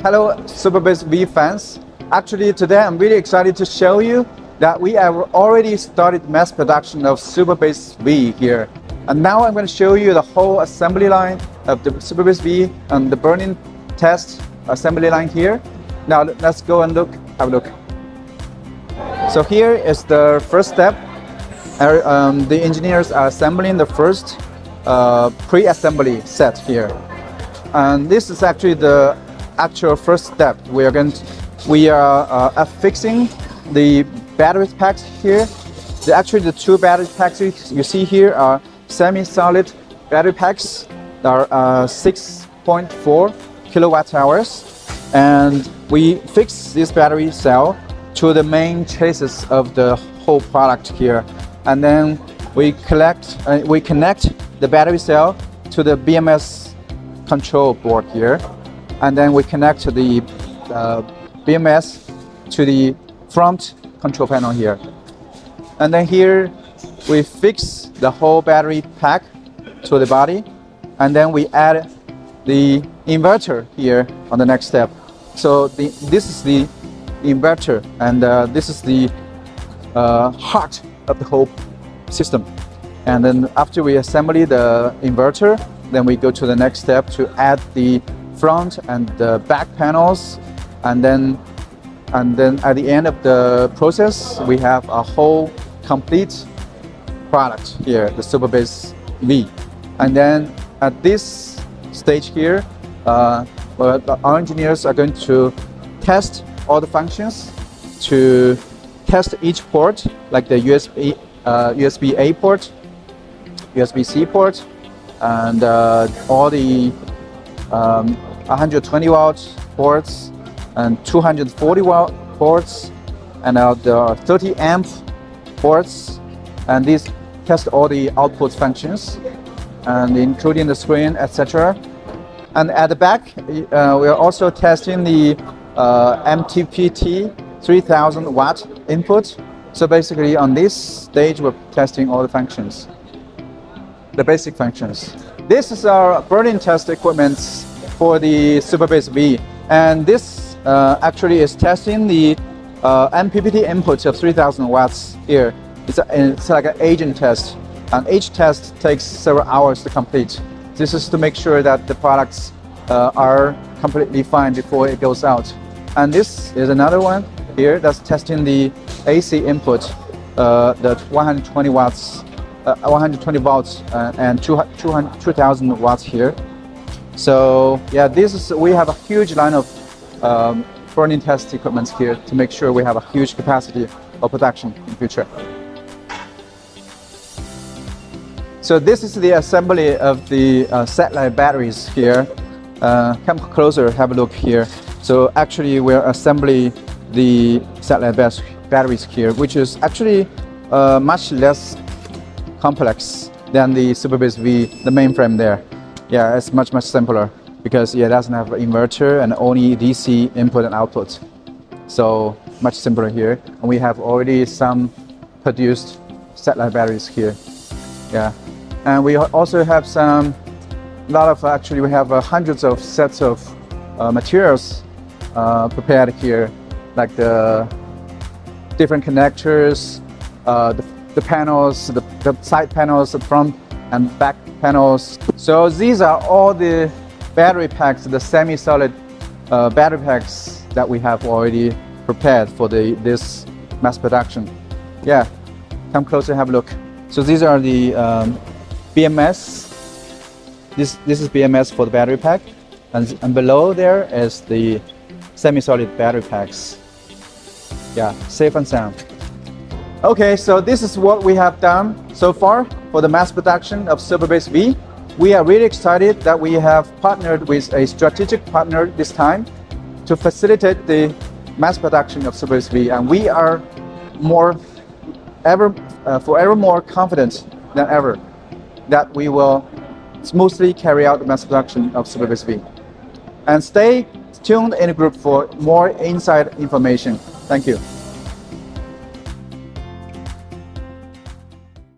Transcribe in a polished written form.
Hello SuperBase V fans. Actually today I'm really excited to show you that we have already started mass production of SuperBase V here. And now I'm going to show you the whole assembly line of the SuperBase V and the burn-in test assembly line here. Now let's go and have a look. So here is the first step. The engineers are assembling the first pre-assembly set here. And this is actually the actual first step. We are affixing the battery packs here. Actually, the two battery packs you see here are semi-solid battery packs. They are 6.4 kilowatt hours, and we fix this battery cell to the main chassis of the whole product here, and then we connect the battery cell to the BMS control board here, and then we connect the BMS to the front control panel here. And then here we fix the whole battery pack to the body, and then we add the inverter here on the next step. So this is the inverter, and this is the heart of the whole system. And then after we assemble the inverter, then we go to the next step to add the front and the back panels, and then at the end of the process we have a whole complete product here, the SuperBase V. And then at this stage here, our engineers are going to test all the functions, to test each port, like the USB-A port, USB-C port, and all the 120 watt ports and 240 watt ports, and the 30 amp ports, and these test all the output functions, and including the screen, etc. And at the back, we are also testing the MPPT 3000 watt input. So basically on this stage we're testing all the functions, the basic functions. This is our burn-in test equipment for the SuperBase V, and this actually is testing the MPPT input of 3000 watts here. It's like an agent test, and each test takes several hours to complete. This is to make sure that the products are completely fine before it goes out. And this is another one here that's testing the AC input, the 120 watts, 120 volts and 2000 watts here. So yeah, we have a huge line of burn-in test equipment here to make sure we have a huge capacity of production in the future. So this is the assembly of the satellite batteries here. Come closer, have a look here. So actually we're assembling the satellite batteries here, which is actually much less complex than the SuperBase V, the mainframe there. Yeah, it's much simpler because it doesn't have an inverter and only DC input and output. So much simpler here. And we have already some produced satellite batteries here. Yeah, and we also have we have hundreds of sets of materials prepared here, like the different connectors, the panels, the side panels, the front and back panels. So these are all the battery packs, the semi-solid battery packs that we have already prepared for this mass production. Yeah, come closer and have a look. So these are the BMS. This is BMS for the battery pack, and below there is the semi-solid battery packs. Yeah, safe and sound. Okay, so this is what we have done so far for the mass production of SuperBase V. We are really excited that we have partnered with a strategic partner this time to facilitate the mass production of SuperBase V, and we are forever more confident than ever that we will smoothly carry out the mass production of SuperBase V. And stay tuned in the group for more inside information. Thank you.